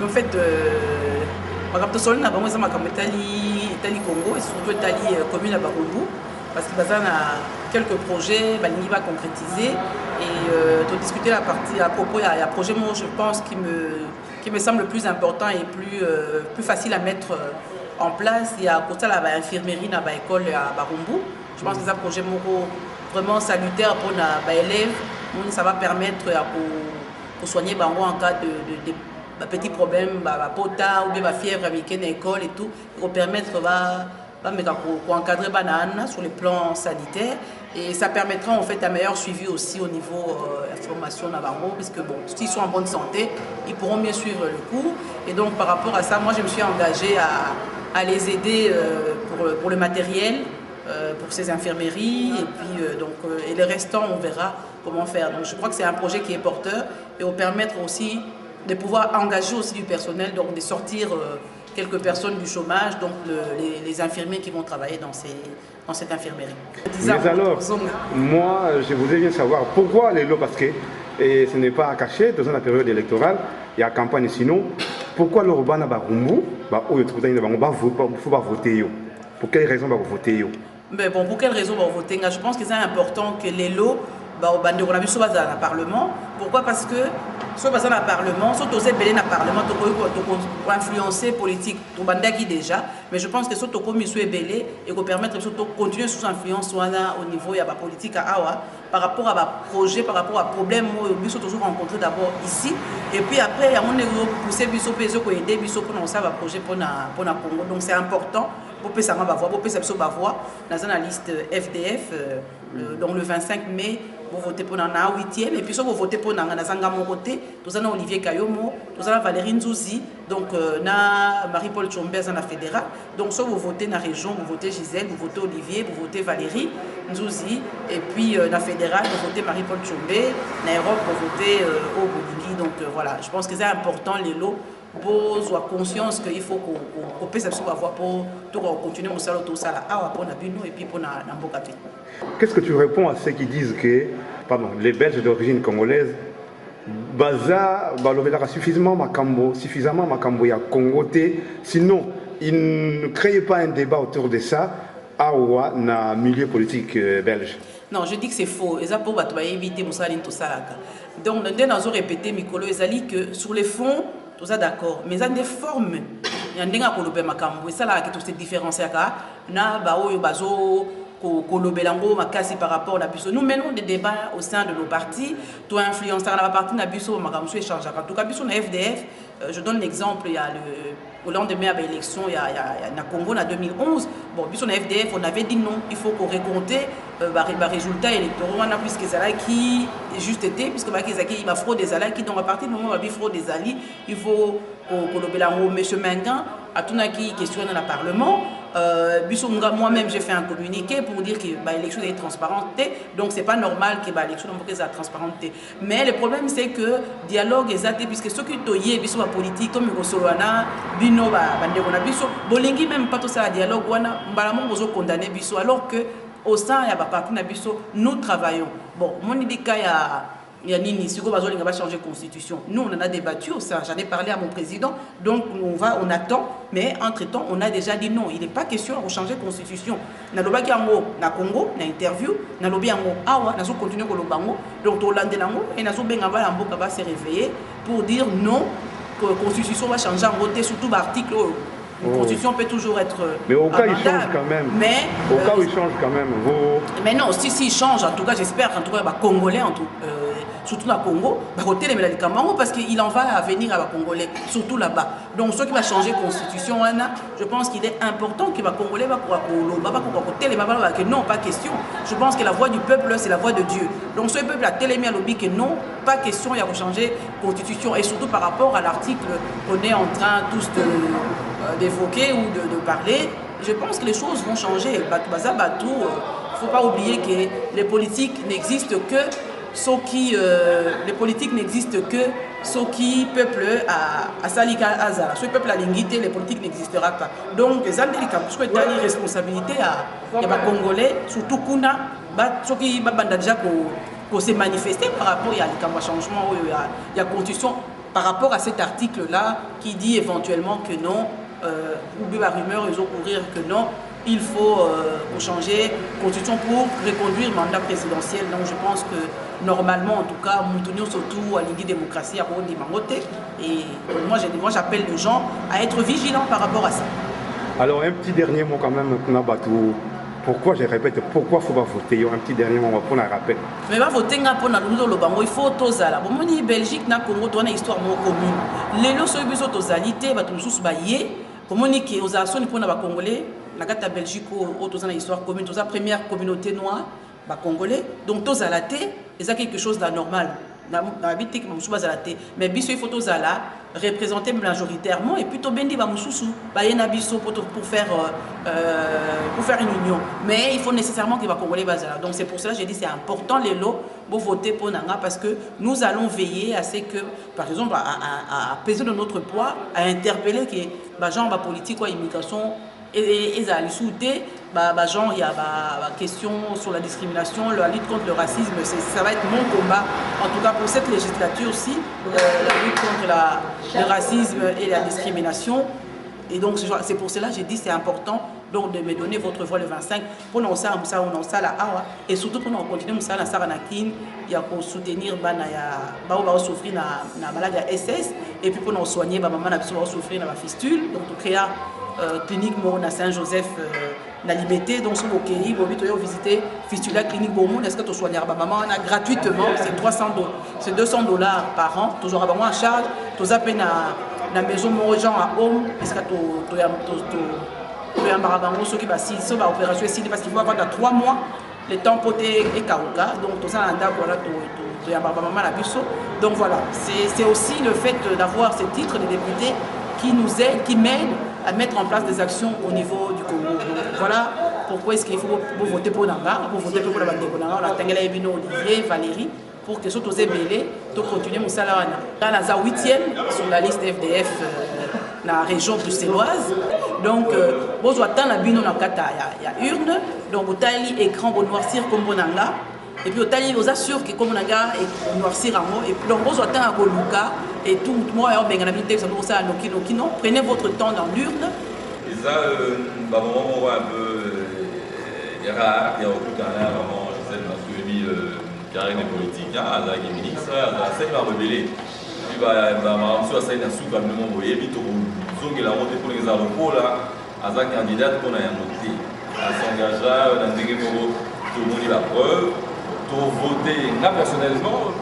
Mais en fait, par exemple, sur le Nabamo, ça m'a comme Italie Congo et surtout Italie commune à Barumbu, parce qu'il y a quelques projets, Balingi va concrétiser et de discuter la partie à propos, il y a un projet, moi, je pense, qui me semble plus important et plus facile à mettre en place. Il y a à côté là, l'infirmerie dans l'école à Barumbu. Je pense que c'est un projet vraiment salutaire pour les élèves. Ça va permettre pour soigner en cas de petits problèmes, pota ou bien fièvre avec une école et tout, pour permettre pour encadrer banane sur le plan sanitaire. Et ça permettra en fait un meilleur suivi aussi au niveau de la formation Navarro, puisque bon, s'ils sont en bonne santé, ils pourront mieux suivre le cours. Et donc par rapport à ça, moi je me suis engagée à les aider pour le matériel, pour ces infirmeries, et puis et les restants on verra comment faire. Donc je crois que c'est un projet qui est porteur et va permettre aussi de pouvoir engager aussi du personnel, donc de sortir quelques personnes du chômage, donc les infirmiers qui vont travailler dans cette infirmerie. Mais alors, moi je voudrais bien savoir pourquoi les lots, parce que et ce n'est pas caché, dans la période électorale, il y a campagne sinon, pourquoi le Robana Barumbu, il faut voter? Pour quelles raisons va voter? Mais bon, pour quelles raisons on va voter? Je pense que c'est important que les lots, on a vu dans le Parlement. Pourquoi? Parce que si on va dans le Parlement, si on est belé dans le Parlement, on influencer politique, on bandaki déjà. Mais je pense que si on est belé et qu'on permettre de continuer sous influence au niveau de la politique à Awa, par rapport à projet, par rapport à problème, nous sommes toujours rencontrés d'abord ici. Et puis après, on a poussé pour aider pour lancer un projet pour le Congo. Donc c'est important. Pour que ça va voir, pour que ça va dans la liste FDF, donc le 25 mai, vous votez pour la 8e, et puis si vous votez pour la côté, nous avons Olivier Kayomo, nous avons Valérie Nzouzi, donc Marie-Paul Tchombez dans la fédérale. Donc si vous votez dans la région, vous votez Gisèle, vous votez Olivier, vous votez Valérie Nzouzi, et puis dans la fédérale, vous votez Marie-Paul Tchombez, dans l'Europe, vous votez Obolingi. Donc voilà, je pense que c'est important les lots. Pour avoir conscience qu'il faut qu'on puisse avoir pour continuer à faire tout ça pour et puis pour Nambokate. Qu'est-ce que tu réponds à ceux qui disent que les Belges d'origine congolaise baza suffisamment makambo ya Congo, sinon ils ne créent pas un débat autour de ça dans le milieu politique belge? Non, je dis que c'est faux. Et ça pour éviter tout ça. Donc nous avons répété Mikolo Ezali que sur les fonds tout ça d'accord, mais il y a des formes. Il y a des makambo et ça là qui se différencie na baoyo bazo kolobelango makasi par rapport à biso. Nous menons des débats au sein de nos partis, tout influencer la partie na biso makambo échange. En tout cas biso na FDF, je donne l'exemple, il y a au lendemain de l'élection, il y a na Congo en 2011. Bon, biso na FDF, on avait dit non, il faut qu'on récompte les résultats électoraux, on a plus que ça là qui juste été, puisque il va fraude des alliés qui dans la partie du moment où il fraude des alliés, il faut que le monsieur Mengan a tout qui questionne dans le Parlement. Moi-même j'ai fait un communiqué pour dire que l'élection est transparente, donc c'est pas normal que l'élection soit transparente. Mais le problème c'est que dialogue exact, puisque ceux qui toyé biso la politique comme Gosolwana, bino bandeko na biso, bolingi même pas tout ça dialogue wana mbalamon bozo condamner biso alors que au sein ya ba parti na biso nous travaillons. Bon, mon idée il y a Nini, si on va changer la constitution. Nous, on en a débattu, j'en ai parlé à mon président, donc on attend, mais entre-temps, on a déjà dit non, il n'est pas question de changer la constitution. Dans le Congo, dans l'interview, dans le Awa, nous continuons le Bango, donc au Landelango, et nous va se réveiller pour dire non, que la constitution va changer en voter, surtout l'article. Une constitution peut toujours être. Mais au cas où il change quand même. Mais au cas où il change quand même. Mais non, si il change, en tout cas, j'espère qu'en tout cas, Congolais, surtout dans le Congo, parce qu'il en va à venir à la Congolais, surtout là-bas. Donc, ce qui va changer la constitution, je pense qu'il est important que les Congolais que non, pas question. Je pense que la voix du peuple, c'est la voix de Dieu. Donc, ce peuple a tellement à lobby que non, pas question, il y a changer la constitution. Et surtout par rapport à l'article qu'on est en train tous d'évoquer ou de parler, je pense que les choses vont changer. Il ne faut pas oublier que les politiques n'existent que ceux qui peuple à Salika Azar. Ce peuple a l'ingité, les politiques n'existera pas. Donc, les Américains, parce que tu as une responsabilité à les Congolais, surtout Kuna, ceux qui ont déjà pour se manifester par rapport à un changement, il y a constitution. par rapport à cet article-là qui dit éventuellement que non, ou bien la rumeur, ils ont courir que non, il faut changer la constitution pour reconduire le mandat présidentiel. Donc je pense que normalement, en tout cas, nous tenons surtout à l'idée démocratie à Rwanda et moi j'appelle les gens à être vigilants par rapport à ça. Alors un petit dernier mot quand même, pourquoi je répète, pourquoi il faut pas voter? Un petit dernier mot pour la rappel. Mais va voter pour le bango, il faut tozala. Bon, moi Belgique na Congo, on a une histoire commune. Les lois sont biso tozalité, va tous bailler. Pour moi ni que aux actions pour na Congolais, la carte Belgique au tozana une histoire commune, toza première communauté noire, ba Congolais. Donc tozalaté, et ça quelque chose d'anormal. Mais biso il faut tozala représenter majoritairement et plutôt bendi ba mususu ba yena biso pour faire une union, mais il faut nécessairement que les Congolais bazala. Donc c'est pour cela que j'ai dit c'est important les lots pour voter pour Nanga, parce que nous allons veiller à ce que par exemple à peser de notre poids, à interpeller que les gens politique ou immigration et à l'issouté, il y a la question sur la discrimination, la lutte contre le racisme, ça va être mon combat, en tout cas pour cette législature aussi, la lutte contre le racisme et la discrimination. Et donc c'est pour cela que j'ai dit c'est important donc de me donner votre voix le 25 pour nous ça la awa et surtout pour nous continuer ça la saranakin, il y a pour soutenir ba souffrir na maladie SS et puis pour nous soigner maman na souffrir na fistule, donc créer clinique à Saint-Joseph na Liberté, donc sur le Kéli, vous pouvez visiter Fistula clinique Beaumont, est-ce que tu soignes maman gratuitement, c'est $200 par an, toujours à en charge, tu as peine na maison mon gens à home, est-ce que tu as un ceux qui va si ça va opération ici parce qu'il faut avoir 3 mois le temps pour et kauka, donc tout ça en date voilà tu as maman la busso. Donc voilà, c'est aussi le fait d'avoir ces titres de députés qui nous aident, qui m'aident à mettre en place des actions au niveau du Congo. Donc voilà pourquoi est-ce qu'il faut voter pour Nanga, pour voter pour la bande de Nanga, on a Tengela Ebino, Olivier, Valérie, pour que ce soit belé, de continuer mon salaire. Là, on a 8e sur la liste FDF dans la région bruxelloise. Donc, bon, on attend la bino dans il y a urne, donc on a l'écran pour noircir comme Bonanga. Et puis on assure que comme Naga est noircir en haut, et puis donc on attend à Goluka et tout moi on ben la vitesse on ça Noki non, prenez votre temps dans l'urne. Et ça vraiment on voit un peu rare, il y a beaucoup de temps vraiment je sais parce que lui carrière politique à la ministre à ça il va rebeller. Puis on soit ça il a sous quand même envoyé puis tout zonge la montée pour les aéroports là à sa candidate qu'on a monté à s'engager dans des pour tout le monde la preuve. Pour voter, moi personnellement,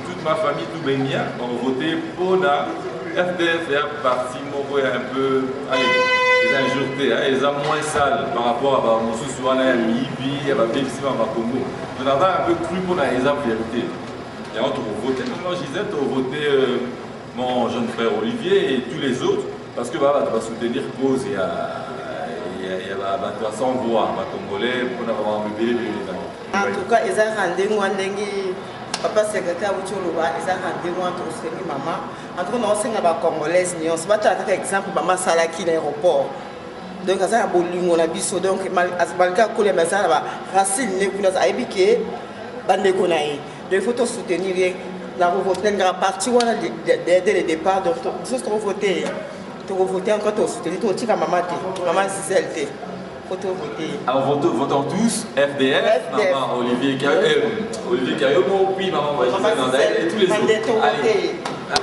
toute ma famille, tout bien bien, on voté pour la FDF et un parti un peu, allez, les injurés, ils sont moins sales par rapport à mon soussoir à Libye, à ma BFC, à ma Congo. On a un peu cru pour la vérité. Et on a voté, moi je disais, on a voté mon jeune frère Olivier et tous les autres, parce que voilà, tu vas soutenir cause et sans voix, ma Congolais, pour avoir un bébé. En tout cas, ils ont rendu papa secrétaire Bouchoulouba, ils ont rendu maman. En tout cas, nous sommes des Congolaises, nous sommes pas exemple maman Salaki l'aéroport. Donc, ça a beaucoup de biso. Donc, malgré que les messages racines, nous avons habité bande konaï. Donc, il faut soutenir la voter une grande partie dès le départ. Donc, il faut voter. Tu vas voter encore, tu vas soutenir. Tu vas maman Gisèle. Alors votons tous FDF, maman Olivier Cariomo, puis maman Gisèle et tous les autres. Allez.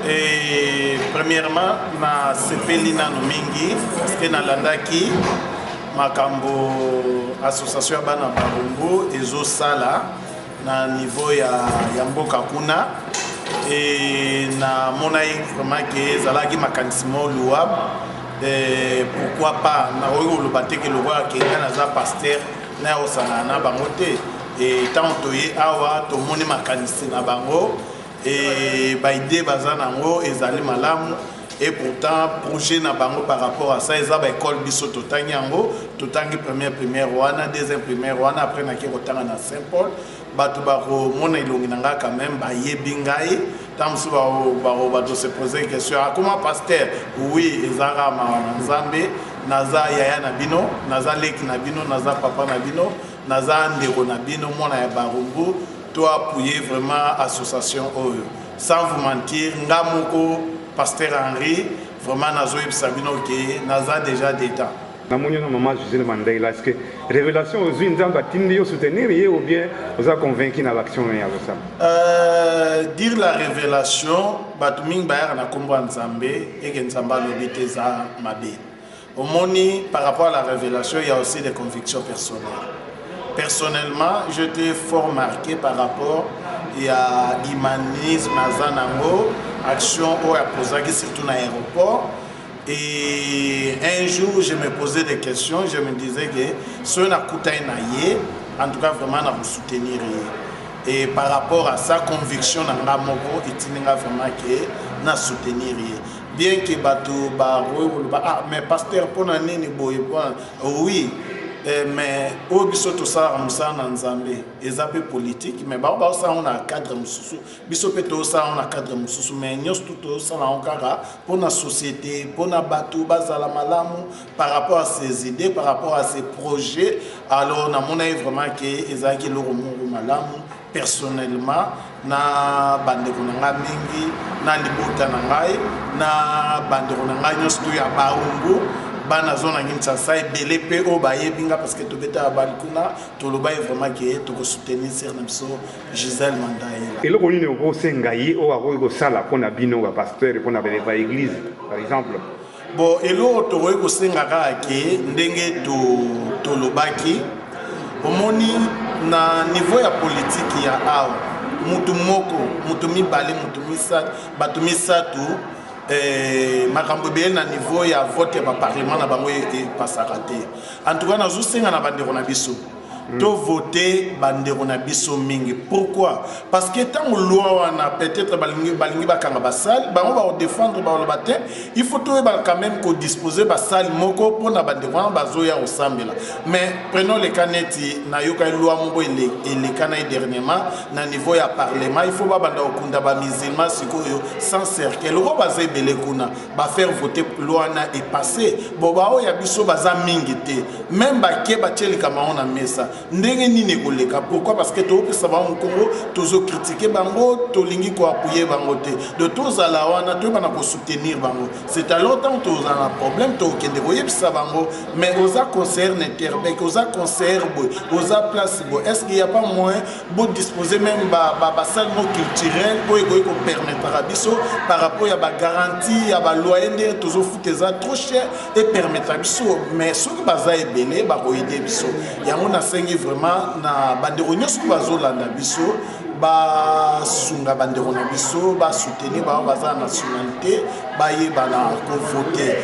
Et premièrement, na sepelina no mingi parce que na landaki makambo association ya bana babongo ezo sala na niveau ya mboka kuna et na monai vraiment que zalaki makanismo louable. Pourquoi pas na oyo lobate ke lo wa ke na za pasteur na osana na bango te et tant toye awa to moni makanisi na bango et ba idée baza nango ezali malamu et pourtant projet na bango par rapport à ça eza ba école biso totangi yango totangi première wana deuxième première wana après na ke kotanga na Saint-Paul bato bako mona ilongi nanga quand même ba yebi ngai tant so ba se poser question comment pasteur oui ezara ma nzambe naza yaya na bino naza leki na bino naza papa na bino naza ndeko na bino mona ya barumbu to appuyer vraiment association oyo sans vous mentir, Ngamoko, Pasteur Henri, vraiment Nazoïb Sabino qui n'a déjà d'état. Maman Gisèle Mandaïla, est-ce que révélation aux unes dans la team soutenir ou bien vous avez convaincu dans l'action avec ça? Dire la révélation, Batuming Bayar na Kombo Nzambe et Genzamba Lobite za Mabe. Au moni, par rapport à la révélation, il y a aussi des convictions personnelles. Personnellement, j'étais fort marqué par rapport à l'humanisme, à action au Apozaki, surtout dans l'aéroport. Et un jour, je me posais des questions, je me disais que si on a coûté en tout cas, vraiment, on va soutenir. Et par rapport à sa conviction, on a vraiment que on soutenir. Bien que mais pasteur, pour oui. Mais au biso to ça musa na nzambe ezape politique mais ba ça on a cadre mususu biso peto ça on a cadre mususu mais nyos tout ça na onkara pour la société pour na bato bazala malamu par rapport à ses idées par rapport à ses projets alors na mona vraiment que ezaki lo mungu malamu personnellement na bandeko na nga mingi na libota na ngai na bandeko na ngai nyos to ya baumbu bana zona ngintsa sai belé pe o baye binga parce que to beta balikuna to lo baye vraiment que to ko soutenir sur namso Gisèle Mandaïla. Et le connu au sengayi o a ko sala pona bino ba pasteur pona ba église par exemple. Bon et lo to ko sengaka ke ndenge to lo baki omoni na niveau ya politique ya awa mutu moko mutu mibale mutu misatu batu misatu makambo be na niveau ya vote ya parlement na bango e pasaka te en tout cas na zo senga na bandeko na biso to voter bandeko na biso mingi pourquoi parce que tant loi wana peut-être balingi bakanga basal bango ba défendre ba lobaté il faut to ba quand même ko disposer basal moko pona bandeko na bazo ya osambela mais prenons le caneti na yoka loi moko ele kana dernièrement na niveau ya parlement il faut ba banda okunda ba musulman sikoyo sans cercle loko bazé belé kuna ba faire voter loi na est passé bo ba o ya biso baza mingi te même ba ke ba teli kama on a mesa ndenge nini koleka pourquoi parce que to pesa ba Congo tozo critiquer bango to lingi ko appuyer bango te de tous à la wana to bana ko soutenir bango c'est à longtemps to za un problème to kende ko yebisa bango mais oza concert Neterbec oza concert boy oza place boy est-ce qu'il y a pas moyen de disposer même ba salle culturelle pour ko permettre biso par rapport à ba garantie à ba loyer tozo futeza trop cher et permettre biso mais ce que baza ebele ba ko aider biso yango na vraiment na bandeko nyonso bazolanda biso basunga bandeko na biso basoutenir baza nationalité bayeba na ko voter